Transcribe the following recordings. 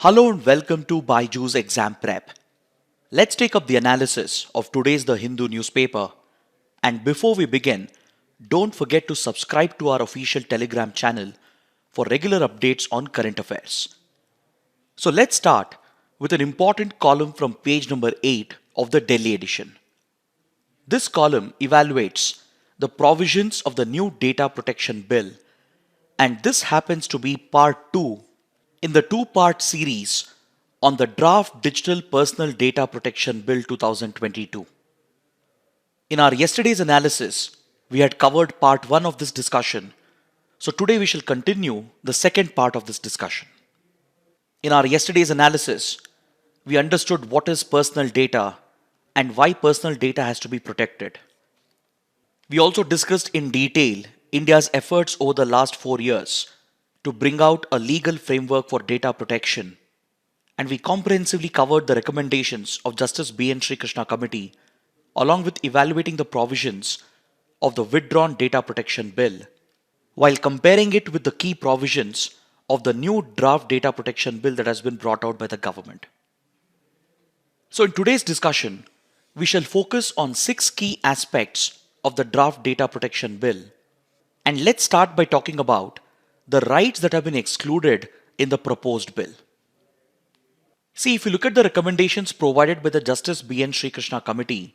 Hello and welcome to Byjus Exam Prep. Let's take up the analysis of today's The Hindu newspaper. And before we begin, don't forget to subscribe to our official Telegram channel for regular updates on current affairs. So let's start with an important column from page number 8 of the Delhi edition. This column evaluates the provisions of the new Data Protection Bill, and this happens to be part 2 in the two-part series on the Draft Digital Personal Data Protection Bill 2022. In our yesterday's analysis, we had covered part 1 of this discussion, so today we shall continue the second part of this discussion. In our yesterday's analysis, we understood what is personal data and why personal data has to be protected. We also discussed in detail India's efforts over the last 4 years to bring out a legal framework for data protection, and we comprehensively covered the recommendations of Justice B.N. Sri Krishna Committee along with evaluating the provisions of the withdrawn Data Protection Bill while comparing it with the key provisions of the new draft Data Protection Bill that has been brought out by the government. So in today's discussion, we shall focus on 6 key aspects of the draft Data Protection Bill, and let's start by talking about the rights that have been excluded in the proposed bill. See, if you look at the recommendations provided by the Justice B.N. Sri Krishna Committee,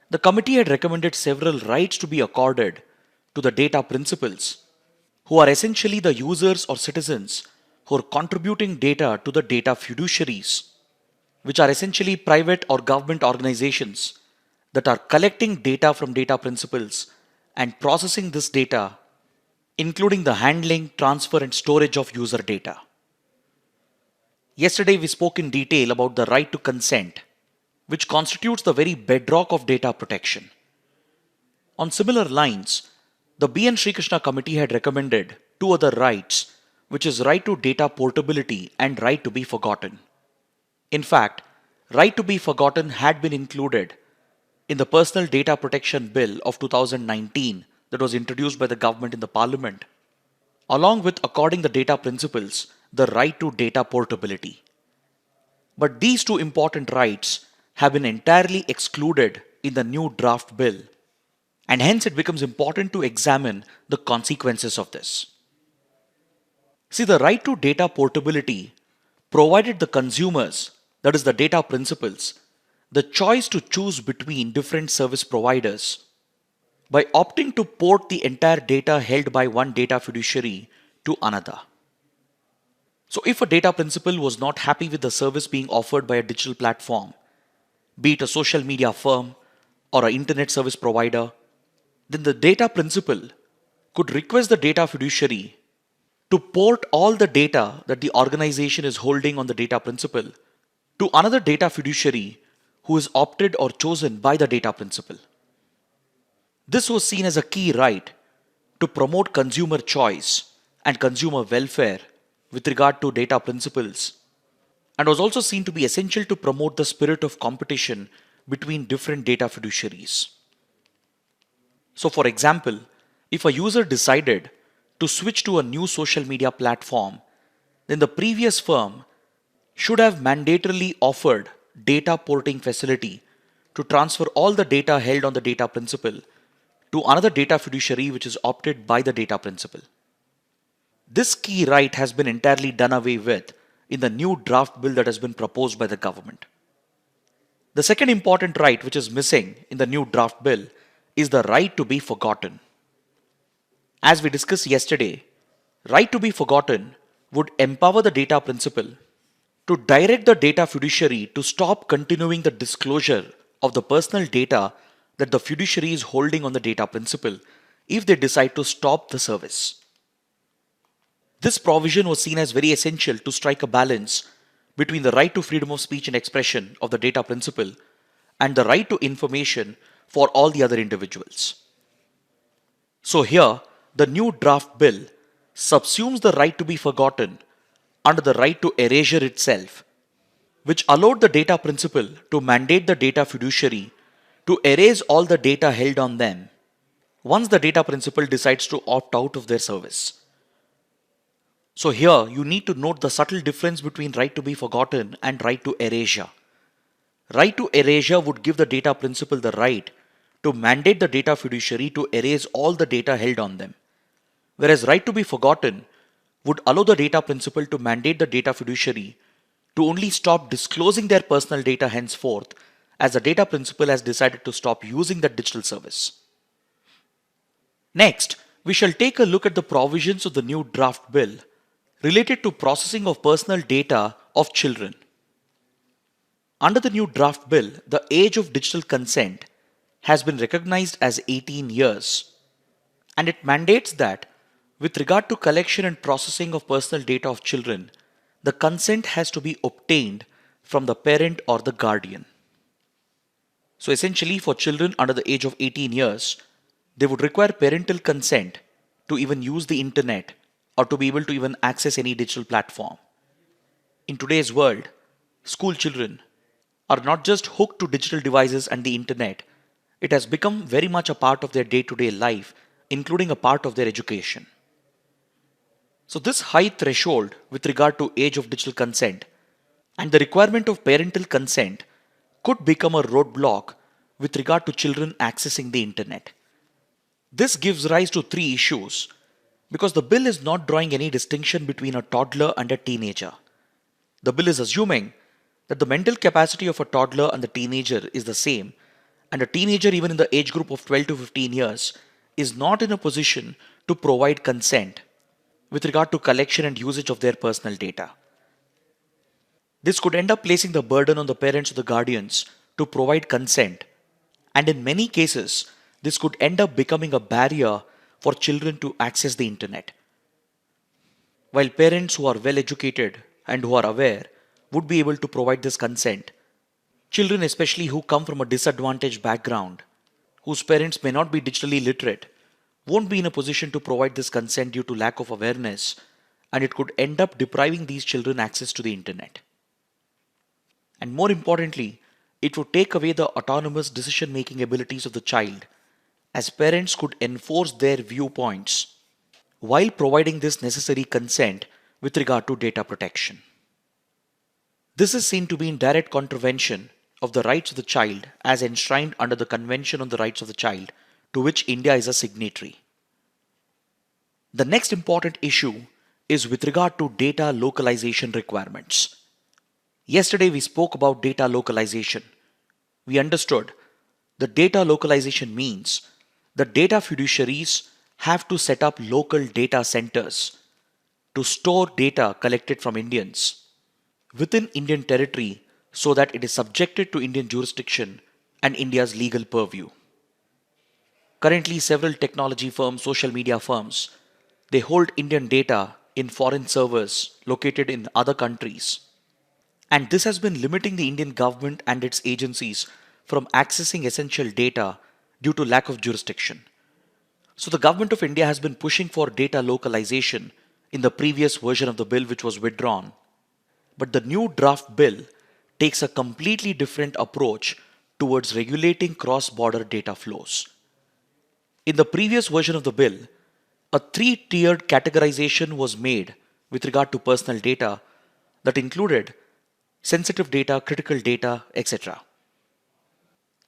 the committee had recommended several rights to be accorded to the data principals, who are essentially the users or citizens who are contributing data to the data fiduciaries, which are essentially private or government organizations that are collecting data from data principals and processing this data, including the handling, transfer and storage of user data. Yesterday we spoke in detail about the right to consent, which constitutes the very bedrock of data protection. On similar lines, the B.N. Sri Krishna Committee had recommended 2 other rights, which is right to data portability and right to be forgotten. In fact, right to be forgotten had been included in the Personal Data Protection Bill of 2019 that was introduced by the government in the parliament, along with according the data principals the right to data portability. But these 2 important rights have been entirely excluded in the new draft bill, and hence it becomes important to examine the consequences of this. See, the right to data portability provided the consumers, that is the data principals, the choice to choose between different service providers by opting to port the entire data held by one data fiduciary to another. So if a data principal was not happy with the service being offered by a digital platform, be it a social media firm or an internet service provider, then the data principal could request the data fiduciary to port all the data that the organization is holding on the data principal to another data fiduciary who is opted or chosen by the data principal. This was seen as a key right to promote consumer choice and consumer welfare with regard to data principals, and was also seen to be essential to promote the spirit of competition between different data fiduciaries. So for example, if a user decided to switch to a new social media platform, then the previous firm should have mandatorily offered data porting facility to transfer all the data held on the data principal to another data fiduciary which is opted by the data principal. This key right has been entirely done away with in the new draft bill that has been proposed by the government. The second important right which is missing in the new draft bill is the right to be forgotten. As we discussed yesterday, right to be forgotten would empower the data principal to direct the data fiduciary to stop continuing the disclosure of the personal data that the fiduciary is holding on the data principal if they decide to stop the service. This provision was seen as very essential to strike a balance between the right to freedom of speech and expression of the data principal and the right to information for all the other individuals. So here, the new draft bill subsumes the right to be forgotten under the right to erasure itself, which allowed the data principal to mandate the data fiduciary to erase all the data held on them once the data principal decides to opt out of their service. So here you need to note the subtle difference between right to be forgotten and right to erasure. Right to erasure would give the data principal the right to mandate the data fiduciary to erase all the data held on them, whereas right to be forgotten would allow the data principal to mandate the data fiduciary to only stop disclosing their personal data henceforth as the data principal has decided to stop using that digital service. Next, we shall take a look at the provisions of the new draft bill related to processing of personal data of children. Under the new draft bill, the age of digital consent has been recognized as 18 years, and it mandates that with regard to collection and processing of personal data of children, the consent has to be obtained from the parent or the guardian. So essentially, for children under the age of 18 years, they would require parental consent to even use the internet or to be able to even access any digital platform. In today's world, school children are not just hooked to digital devices and the internet, it has become very much a part of their day-to-day life, including a part of their education. So this high threshold with regard to age of digital consent and the requirement of parental consent could become a roadblock with regard to children accessing the internet. This gives rise to three issues because the bill is not drawing any distinction between a toddler and a teenager. The bill is assuming that the mental capacity of a toddler and the teenager is the same, and a teenager, even in the age group of 12 to 15 years, is not in a position to provide consent with regard to collection and usage of their personal data. This could end up placing the burden on the parents or the guardians to provide consent, and in many cases, this could end up becoming a barrier for children to access the internet. While parents who are well educated and who are aware would be able to provide this consent, children, especially who come from a disadvantaged background, whose parents may not be digitally literate, won't be in a position to provide this consent due to lack of awareness, and it could end up depriving these children access to the internet. And more importantly, it would take away the autonomous decision-making abilities of the child, as parents could enforce their viewpoints while providing this necessary consent with regard to data protection. This is seen to be in direct contravention of the rights of the child as enshrined under the Convention on the Rights of the Child, to which India is a signatory. The next important issue is with regard to data localization requirements. Yesterday we spoke about data localization. We understood that data localization means that data fiduciaries have to set up local data centers to store data collected from Indians within Indian territory so that it is subjected to Indian jurisdiction and India's legal purview. Currently, several technology firms, social media firms, they hold Indian data in foreign servers located in other countries. And this has been limiting the Indian government and its agencies from accessing essential data due to lack of jurisdiction. So the government of India has been pushing for data localization in the previous version of the bill, which was withdrawn. But the new draft bill takes a completely different approach towards regulating cross-border data flows. In the previous version of the bill, a three-tiered categorization was made with regard to personal data that included sensitive data, critical data, etc.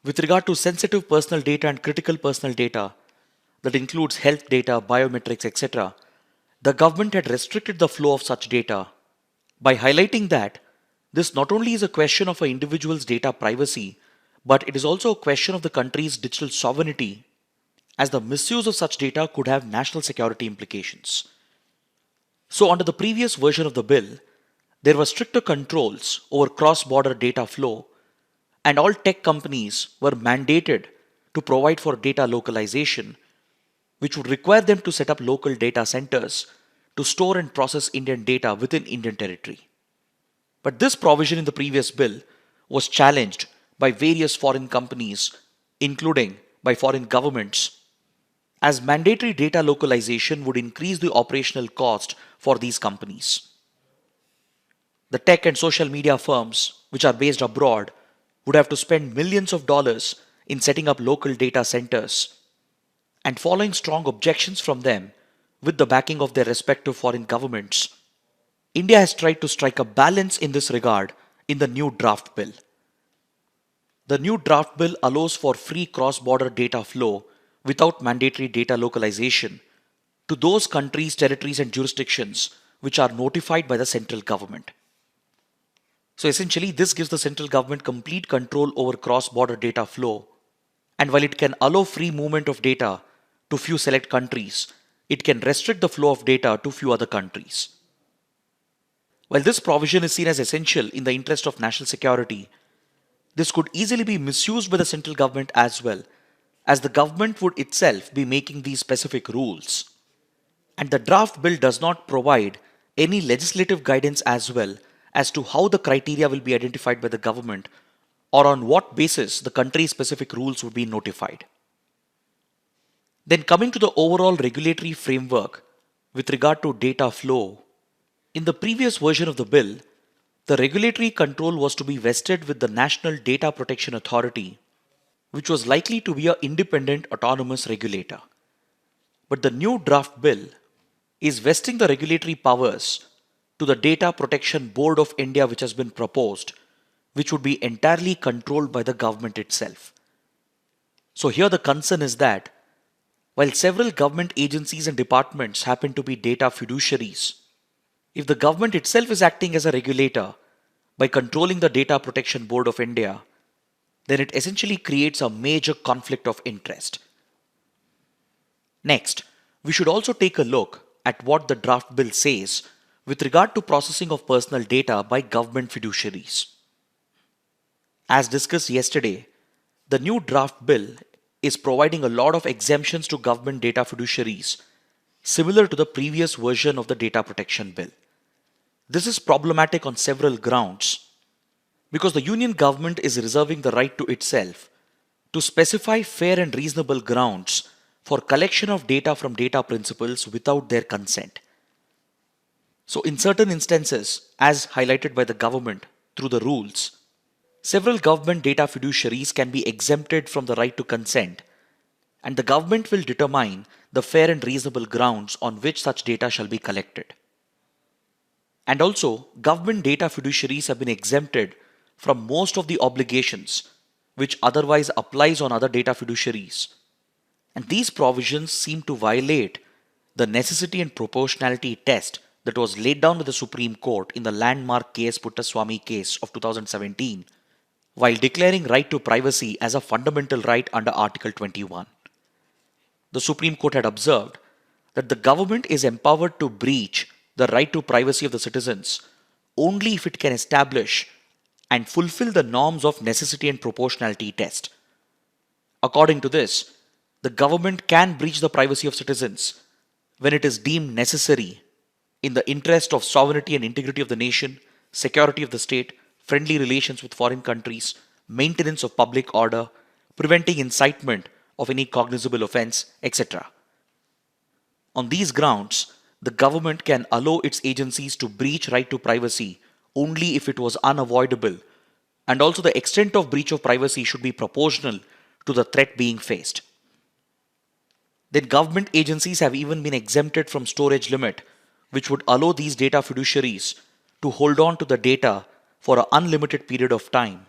With regard to sensitive personal data and critical personal data, that includes health data, biometrics, etc., the government had restricted the flow of such data by highlighting that this not only is a question of an individual's data privacy, but it is also a question of the country's digital sovereignty, as the misuse of such data could have national security implications. So under the previous version of the bill, there were stricter controls over cross-border data flow, and all tech companies were mandated to provide for data localization, which would require them to set up local data centers to store and process Indian data within Indian territory. But this provision in the previous bill was challenged by various foreign companies, including by foreign governments, as mandatory data localization would increase the operational cost for these companies. The tech and social media firms, which are based abroad, would have to spend millions of dollars in setting up local data centers, and following strong objections from them with the backing of their respective foreign governments, India has tried to strike a balance in this regard in the new draft bill. The new draft bill allows for free cross-border data flow without mandatory data localization to those countries, territories and jurisdictions which are notified by the central government. So essentially, this gives the central government complete control over cross-border data flow, and while it can allow free movement of data to few select countries, it can restrict the flow of data to few other countries. While this provision is seen as essential in the interest of national security, this could easily be misused by the central government as well, as the government would itself be making these specific rules. And the draft bill does not provide any legislative guidance as well as to how the criteria will be identified by the government or on what basis the country-specific rules would be notified. Then coming to the overall regulatory framework with regard to data flow, in the previous version of the bill, the regulatory control was to be vested with the National Data Protection Authority, which was likely to be an independent autonomous regulator. But the new draft bill is vesting the regulatory powers to the Data Protection Board of India, which has been proposed, which would be entirely controlled by the government itself. So here the concern is that while several government agencies and departments happen to be data fiduciaries, if the government itself is acting as a regulator by controlling the Data Protection Board of India, then it essentially creates a major conflict of interest. Next, we should also take a look at what the draft bill says with regard to processing of personal data by government fiduciaries. As discussed yesterday, the new draft bill is providing a lot of exemptions to government data fiduciaries, similar to the previous version of the Data Protection Bill. This is problematic on several grounds because the union government is reserving the right to itself to specify fair and reasonable grounds for collection of data from data principals without their consent. So in certain instances, as highlighted by the government through the rules, several government data fiduciaries can be exempted from the right to consent, and the government will determine the fair and reasonable grounds on which such data shall be collected. And also, government data fiduciaries have been exempted from most of the obligations which otherwise applies on other data fiduciaries. And these provisions seem to violate the necessity and proportionality test that was laid down by the Supreme Court in the landmark K.S. Puttaswamy case of 2017, while declaring right to privacy as a fundamental right under Article 21. The Supreme Court had observed that the government is empowered to breach the right to privacy of the citizens only if it can establish and fulfill the norms of necessity and proportionality test. According to this, the government can breach the privacy of citizens when it is deemed necessary in the interest of sovereignty and integrity of the nation, security of the state, friendly relations with foreign countries, maintenance of public order, preventing incitement of any cognizable offense, etc. On these grounds, the government can allow its agencies to breach right to privacy only if it was unavoidable, and also the extent of breach of privacy should be proportional to the threat being faced. Then government agencies have even been exempted from storage limit, which would allow these data fiduciaries to hold on to the data for an unlimited period of time,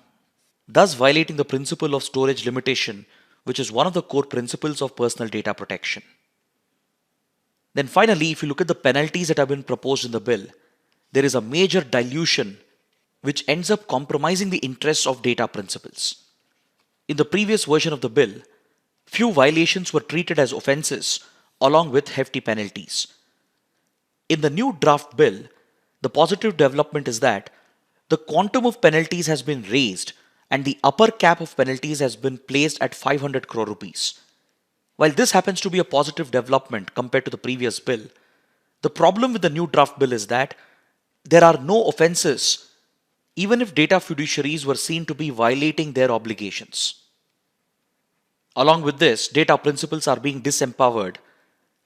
thus violating the principle of storage limitation, which is one of the core principles of personal data protection. Then finally, if you look at the penalties that have been proposed in the bill, there is a major dilution which ends up compromising the interests of data principals. In the previous version of the bill, few violations were treated as offences along with hefty penalties. In the new draft bill, the positive development is that the quantum of penalties has been raised and the upper cap of penalties has been placed at 500 crore rupees. While this happens to be a positive development compared to the previous bill, the problem with the new draft bill is that there are no offences even if data fiduciaries were seen to be violating their obligations. Along with this, data principals are being disempowered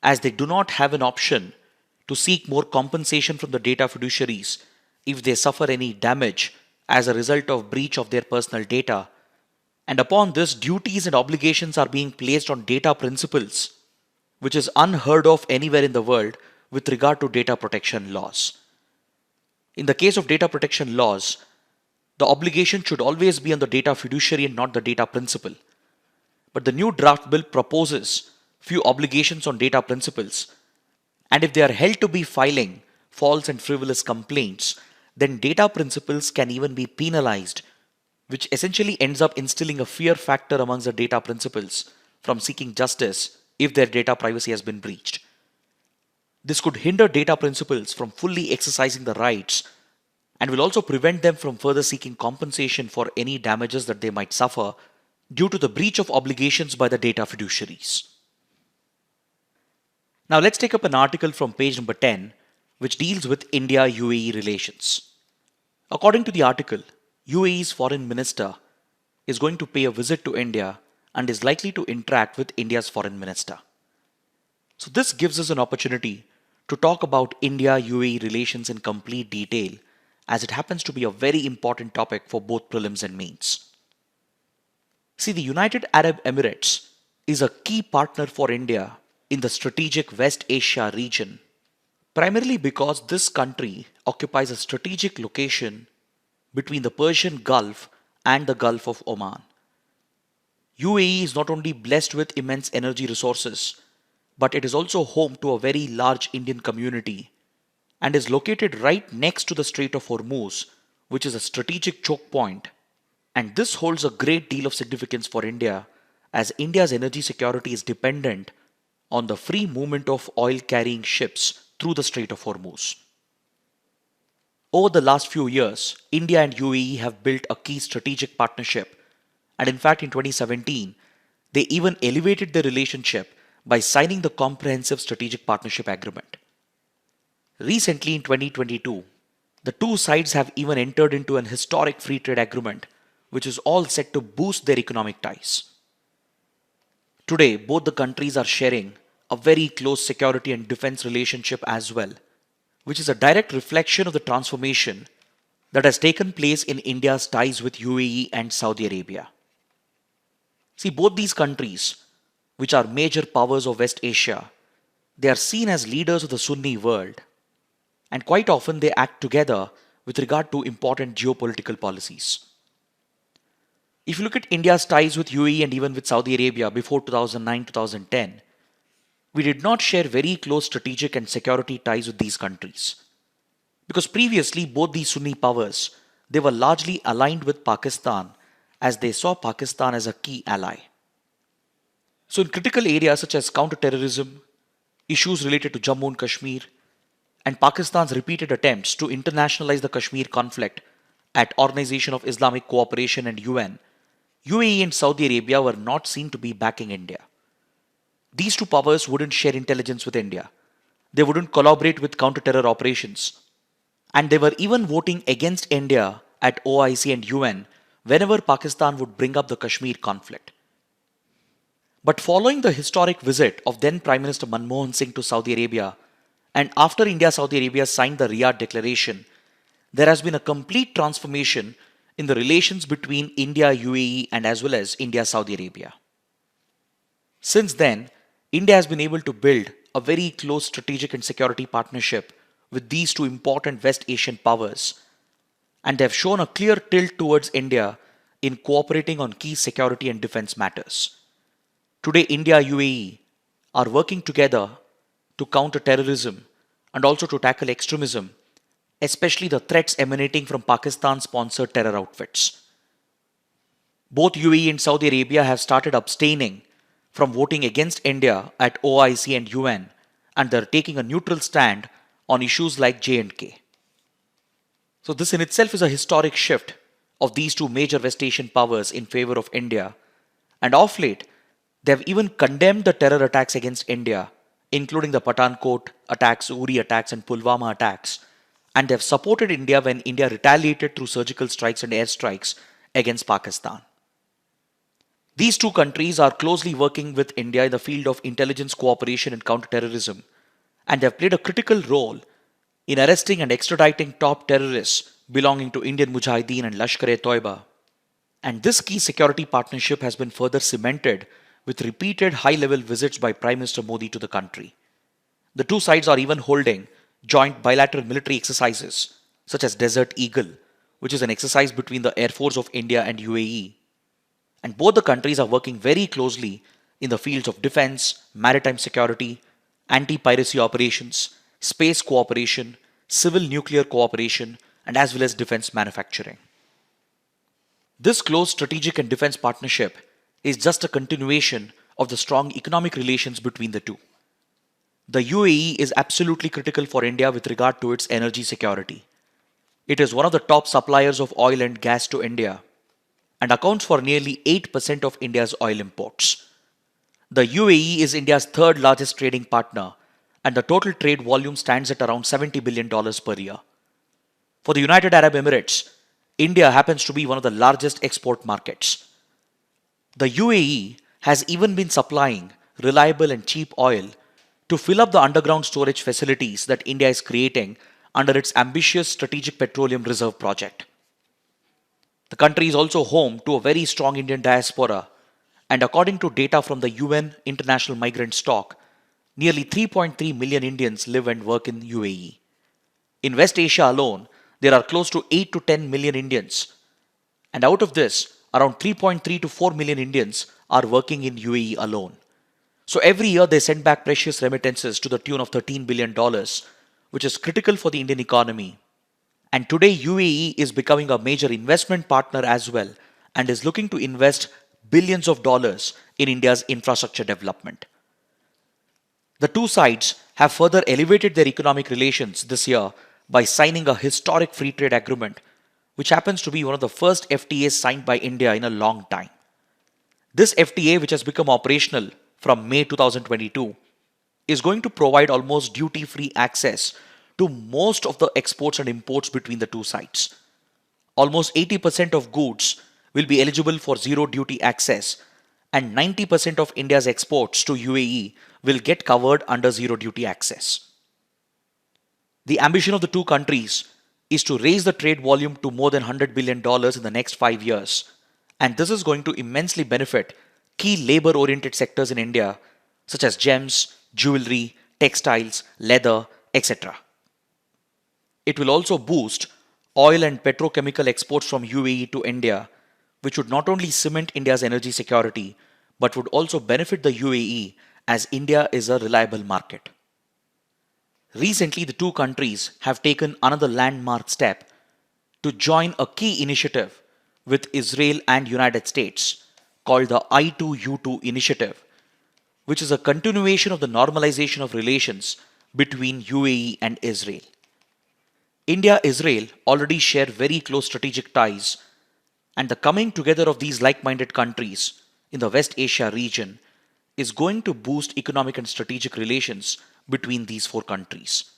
as they do not have an option to seek more compensation from the data fiduciaries if they suffer any damage as a result of breach of their personal data. And upon this, duties and obligations are being placed on data principals, which is unheard of anywhere in the world with regard to data protection laws. In the case of data protection laws, the obligation should always be on the data fiduciary and not the data principal. But the new draft bill proposes few obligations on data principals, and if they are held to be filing false and frivolous complaints, then data principals can even be penalized, which essentially ends up instilling a fear factor amongst the data principals from seeking justice if their data privacy has been breached. This could hinder data principals from fully exercising the rights and will also prevent them from further seeking compensation for any damages that they might suffer due to the breach of obligations by the data fiduciaries. Now let's take up an article from page number 10, which deals with India-UAE relations. According to the article, UAE's foreign minister is going to pay a visit to India and is likely to interact with India's foreign minister. So this gives us an opportunity to talk about India-UAE relations in complete detail, as it happens to be a very important topic for both prelims and mains. See, the United Arab Emirates is a key partner for India in the strategic West Asia region, primarily because this country occupies a strategic location between the Persian Gulf and the Gulf of Oman. UAE is not only blessed with immense energy resources, but it is also home to a very large Indian community and is located right next to the Strait of Hormuz, which is a strategic choke point. And this holds a great deal of significance for India, as India's energy security is dependent on the free movement of oil-carrying ships through the Strait of Hormuz. Over the last few years, India and UAE have built a key strategic partnership, and in fact in 2017, they even elevated their relationship by signing the Comprehensive Strategic Partnership Agreement. Recently in 2022, the two sides have even entered into an historic free trade agreement, which is all set to boost their economic ties. Today, both the countries are sharing a very close security and defense relationship as well, which is a direct reflection of the transformation that has taken place in India's ties with UAE and Saudi Arabia. See, both these countries, which are major powers of West Asia, they are seen as leaders of the Sunni world, and quite often they act together with regard to important geopolitical policies. If you look at India's ties with UAE and even with Saudi Arabia before 2009-2010, we did not share very close strategic and security ties with these countries. Because previously both these Sunni powers, they were largely aligned with Pakistan, as they saw Pakistan as a key ally. So in critical areas such as counter-terrorism, issues related to Jammu and Kashmir, and Pakistan's repeated attempts to internationalize the Kashmir conflict at Organization of Islamic Cooperation and UN, UAE and Saudi Arabia were not seen to be backing India. These two powers wouldn't share intelligence with India. They wouldn't collaborate with counter-terror operations. And they were even voting against India at OIC and UN whenever Pakistan would bring up the Kashmir conflict. But following the historic visit of then Prime Minister Manmohan Singh to Saudi Arabia, and after India-Saudi Arabia signed the Riyadh Declaration, there has been a complete transformation in the relations between India, UAE, and as well as India-Saudi Arabia. Since then, India has been able to build a very close strategic and security partnership with these two important West Asian powers, and they have shown a clear tilt towards India in cooperating on key security and defense matters. Today, India and UAE are working together to counter terrorism and also to tackle extremism, especially the threats emanating from Pakistan-sponsored terror outfits. Both UAE and Saudi Arabia have started abstaining from voting against India at OIC and UN, and they're taking a neutral stand on issues like J&K. So this in itself is a historic shift of these two major West Asian powers in favor of India, and of late, they have even condemned the terror attacks against India, including the Pathankot attacks, Uri attacks, and Pulwama attacks, and they have supported India when India retaliated through surgical strikes and airstrikes against Pakistan. These two countries are closely working with India in the field of intelligence cooperation and counterterrorism, and they have played a critical role in arresting and extraditing top terrorists belonging to Indian Mujahideen and Lashkar-e-Toiba. And this key security partnership has been further cemented with repeated high-level visits by Prime Minister Modi to the country. The two sides are even holding joint bilateral military exercises, such as Desert Eagle, which is an exercise between the Air Force of India and UAE. And both the countries are working very closely in the fields of defense, maritime security, anti piracy operations, space cooperation, civil nuclear cooperation, and as well as defense manufacturing. This close strategic and defense partnership is just a continuation of the strong economic relations between the two. The UAE is absolutely critical for India with regard to its energy security. It is one of the top suppliers of oil and gas to India and accounts for nearly 8% of India's oil imports. The UAE is India's third largest trading partner, and the total trade volume stands at around $70 billion per year. For the United Arab Emirates, India happens to be one of the largest export markets. The UAE has even been supplying reliable and cheap oil to fill up the underground storage facilities that India is creating under its ambitious Strategic Petroleum Reserve project. The country is also home to a very strong Indian diaspora, and according to data from the UN International Migrant Stock, nearly 3.3 million Indians live and work in UAE. In West Asia alone, there are close to 8 to 10 million Indians, and out of this, around 3.3 to 4 million Indians are working in UAE alone. So every year they send back precious remittances to the tune of $13 billion, which is critical for the Indian economy. And today UAE is becoming a major investment partner as well and is looking to invest billions of dollars in India's infrastructure development. The two sides have further elevated their economic relations this year by signing a historic free trade agreement, which happens to be one of the first FTAs signed by India in a long time. This FTA, which has become operational from May 2022, is going to provide almost duty-free access to most of the exports and imports between the two sides. Almost 80% of goods will be eligible for zero duty access, and 90% of India's exports to UAE will get covered under zero duty access. The ambition of the two countries is to raise the trade volume to more than $100 billion in the next 5 years, and this is going to immensely benefit key labor-oriented sectors in India such as gems, jewelry, textiles, leather, etc. It will also boost oil and petrochemical exports from UAE to India, which would not only cement India's energy security, but would also benefit the UAE as India is a reliable market. Recently, the two countries have taken another landmark step to join a key initiative with Israel and United States called the I2U2 initiative, which is a continuation of the normalization of relations between UAE and Israel. India-Israel already share very close strategic ties, and the coming together of these like-minded countries in the West Asia region is going to boost economic and strategic relations between these four countries.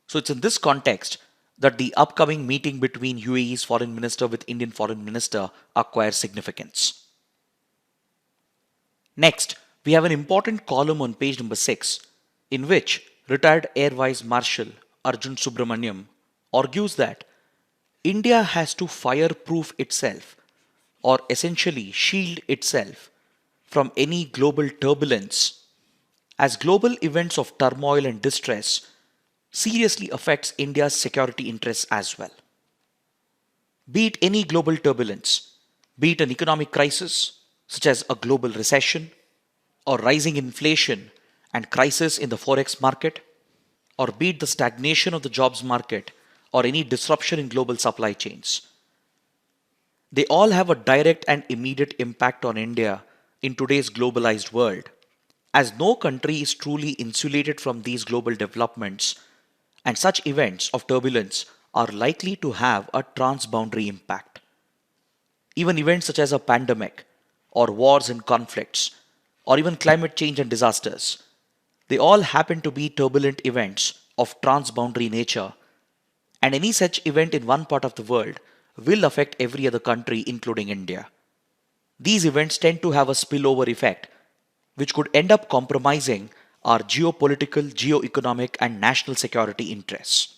So it's in this context that the upcoming meeting between UAE's foreign minister with Indian foreign minister acquires significance. Next, we have an important column on page number 6 in which retired Air Vice Marshal Arjun Subramaniam argues that India has to fireproof itself, or essentially shield itself from any global turbulence, as global events of turmoil and distress seriously affects India's security interests as well. Be it any global turbulence, be it an economic crisis such as a global recession, or rising inflation and crisis in the forex market, or be it the stagnation of the jobs market or any disruption in global supply chains. They all have a direct and immediate impact on India in today's globalized world, as no country is truly insulated from these global developments, and such events of turbulence are likely to have a transboundary impact. Even events such as a pandemic, or wars and conflicts, or even climate change and disasters, they all happen to be turbulent events of transboundary nature, and any such event in one part of the world will affect every other country, including India. These events tend to have a spillover effect, which could end up compromising our geopolitical, geo-economic, and national security interests.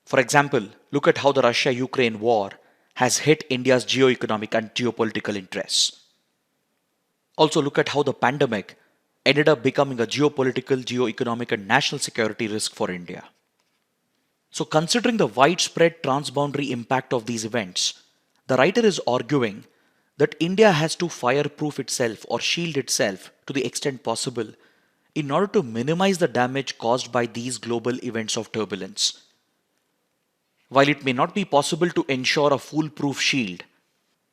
For example, look at how the Russia-Ukraine war has hit India's geo-economic and geopolitical interests. Also, look at how the pandemic ended up becoming a geopolitical, geo-economic, and national security risk for India. So, considering the widespread transboundary impact of these events, the writer is arguing that India has to fireproof itself or shield itself to the extent possible in order to minimize the damage caused by these global events of turbulence. While it may not be possible to ensure a foolproof shield,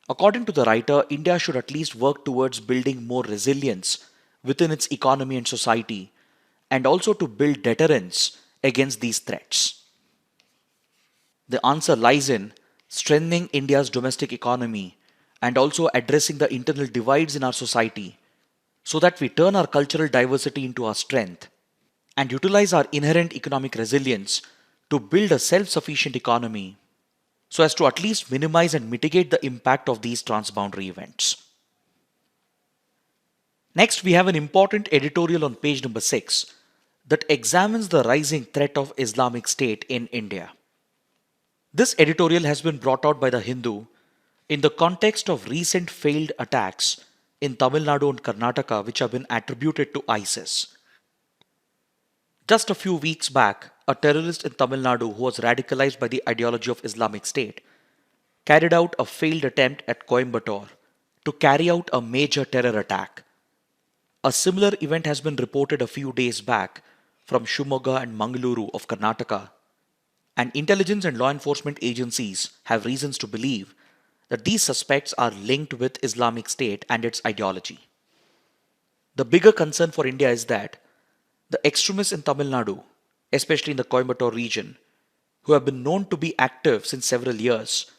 according to the writer, India should at least work towards building more resilience within its economy and society, and also to build deterrence against these threats. The answer lies in strengthening India's domestic economy and also addressing the internal divides in our society so that we turn our cultural diversity into our strength and utilize our inherent economic resilience to build a self-sufficient economy so as to at least minimize and mitigate the impact of these transboundary events. Next, we have an important editorial on page number 6 that examines the rising threat of Islamic State in India. This editorial has been brought out by the Hindu in the context of recent failed attacks in Tamil Nadu and Karnataka which have been attributed to ISIS. Just a few weeks back, a terrorist in Tamil Nadu who was radicalized by the ideology of Islamic State carried out a failed attempt at Coimbatore to carry out a major terror attack. A similar event has been reported a few days back from Shimoga and Mangaluru of Karnataka, and intelligence and law enforcement agencies have reasons to believe that these suspects are linked with Islamic State and its ideology. The bigger concern for India is that the extremists in Tamil Nadu, especially in the Coimbatore region, who have been known to be active since several years,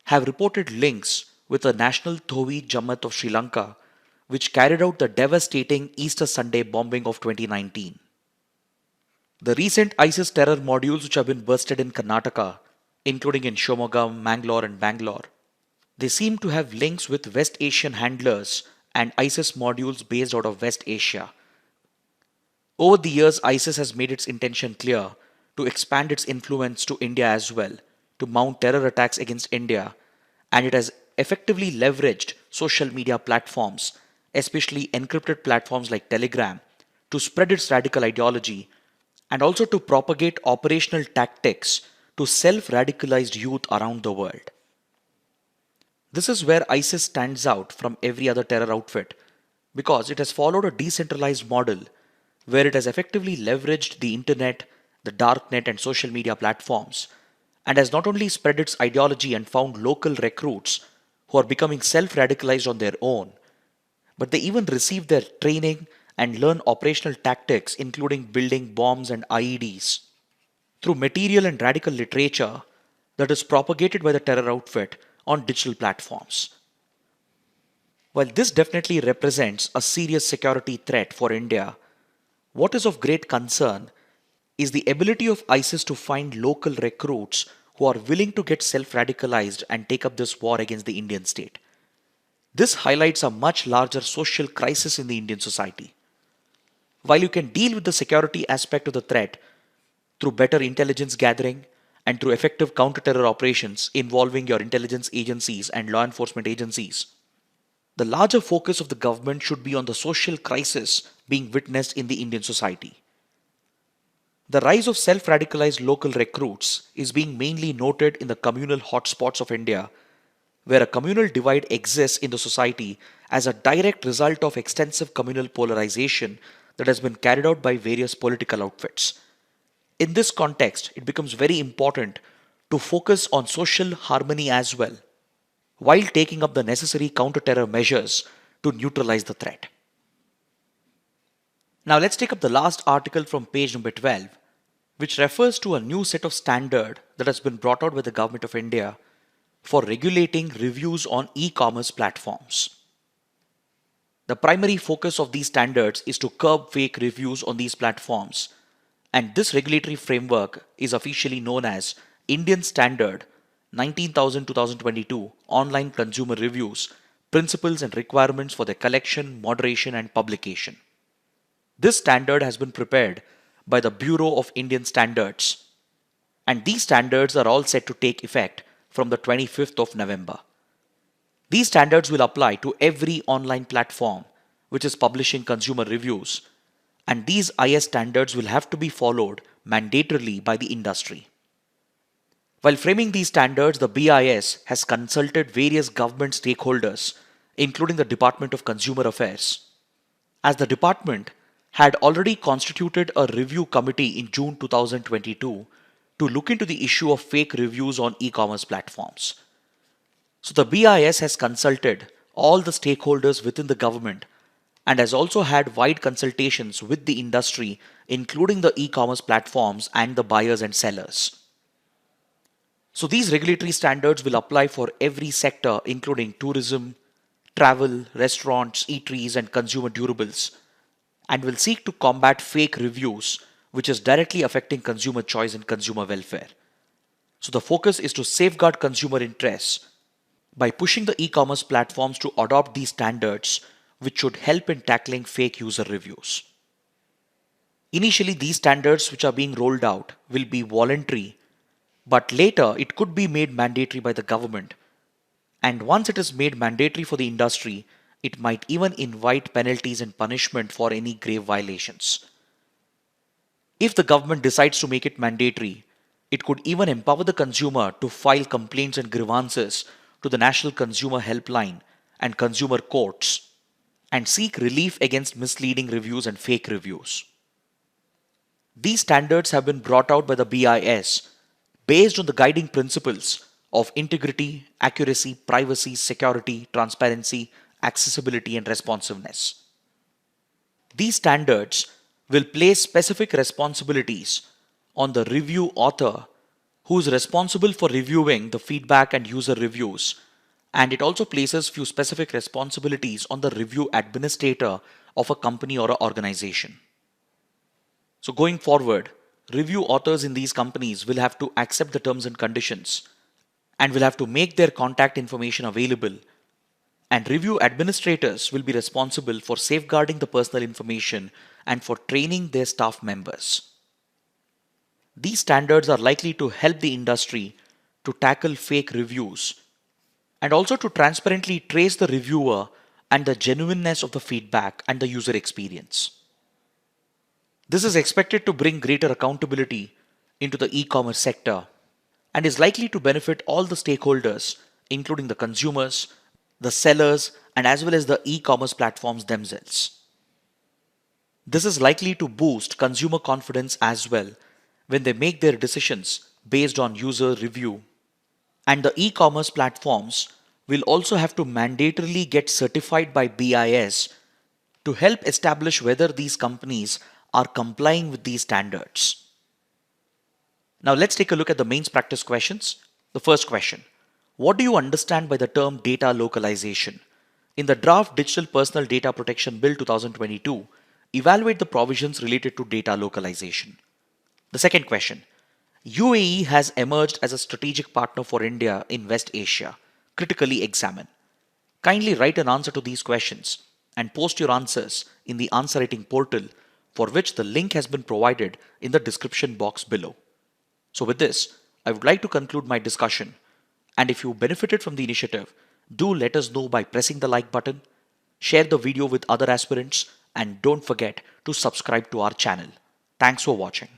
have reported links with the National Tawhid Jamaat of Sri Lanka, which carried out the devastating Easter Sunday bombing of 2019. The recent ISIS terror modules which have been bursted in Karnataka, including in Shimoga, Mangalore and Bangalore, they seem to have links with West Asian handlers and ISIS modules based out of West Asia. Over the years, ISIS has made its intention clear to expand its influence to India as well, to mount terror attacks against India, and it has effectively leveraged social media platforms, especially encrypted platforms like Telegram, to spread its radical ideology and also to propagate operational tactics to self-radicalized youth around the world. This is where ISIS stands out from every other terror outfit because it has followed a decentralized model where it has effectively leveraged the internet, the darknet and social media platforms and has not only spread its ideology and found local recruits who are becoming self-radicalized on their own, but they even receive their training and learn operational tactics including building bombs and IEDs through material and radical literature that is propagated by the terror outfit on digital platforms. While this definitely represents a serious security threat for India, what is of great concern is the ability of ISIS to find local recruits who are willing to get self-radicalized and take up this war against the Indian state. This highlights a much larger social crisis in the Indian society. While you can deal with the security aspect of the threat through better intelligence gathering and through effective counter-terror operations involving your intelligence agencies and law enforcement agencies, the larger focus of the government should be on the social crisis being witnessed in the Indian society. The rise of self-radicalized local recruits is being mainly noted in the communal hotspots of India, where a communal divide exists in the society as a direct result of extensive communal polarization that has been carried out by various political outfits. In this context, it becomes very important to focus on social harmony as well, while taking up the necessary counter-terror measures to neutralize the threat. Now let's take up the last article from page number 12, which refers to a new set of standard that has been brought out by the Government of India for regulating reviews on e-commerce platforms. The primary focus of these standards is to curb fake reviews on these platforms, and this regulatory framework is officially known as Indian Standard 19,000-2022 Online Consumer Reviews, Principles and Requirements for their Collection, Moderation and Publication. This standard has been prepared by the Bureau of Indian Standards, and these standards are all set to take effect from the 25th of November. These standards will apply to every online platform which is publishing consumer reviews, and these IAS standards will have to be followed mandatorily by the industry. While framing these standards, the BIS has consulted various government stakeholders, including the Department of Consumer Affairs, as the department had already constituted a review committee in June 2022 to look into the issue of fake reviews on e-commerce platforms. So the BIS has consulted all the stakeholders within the government and has also had wide consultations with the industry, including the e-commerce platforms and the buyers and sellers. So these regulatory standards will apply for every sector, including tourism, travel, restaurants, eateries, and consumer durables, and will seek to combat fake reviews, which is directly affecting consumer choice and consumer welfare. So the focus is to safeguard consumer interests by pushing the e-commerce platforms to adopt these standards, which should help in tackling fake user reviews. Initially, these standards which are being rolled out will be voluntary, but later it could be made mandatory by the government. And once it is made mandatory for the industry, it might even invite penalties and punishment for any grave violations. If the government decides to make it mandatory, it could even empower the consumer to file complaints and grievances to the National Consumer Helpline and consumer courts and seek relief against misleading reviews and fake reviews. These standards have been brought out by the BIS based on the guiding principles of integrity, accuracy, privacy, security, transparency, accessibility, and responsiveness. These standards will place specific responsibilities on the review author who is responsible for reviewing the feedback and user reviews, and it also places few specific responsibilities on the review administrator of a company or an organization. So going forward, review authors in these companies will have to accept the terms and conditions and will have to make their contact information available, and review administrators will be responsible for safeguarding the personal information and for training their staff members. These standards are likely to help the industry to tackle fake reviews and also to transparently trace the reviewer and the genuineness of the feedback and the user experience. This is expected to bring greater accountability into the e-commerce sector and is likely to benefit all the stakeholders, including the consumers, the sellers, and as well as the e-commerce platforms themselves. This is likely to boost consumer confidence as well when they make their decisions based on user review. And the e-commerce platforms will also have to mandatorily get certified by BIS to help establish whether these companies are complying with these standards. Now let's take a look at the mains practice questions. The first question: what do you understand by the term data localization? In the draft Digital Personal Data Protection Bill 2022, evaluate the provisions related to data localization. The second question: UAE has emerged as a strategic partner for India in West Asia. Critically examine. Kindly write an answer to these questions and post your answers in the answer writing portal, for which the link has been provided in the description box below. So with this, I would like to conclude my discussion, and if you benefited from the initiative, do let us know by pressing the like button, share the video with other aspirants, and don't forget to subscribe to our channel. Thanks for watching.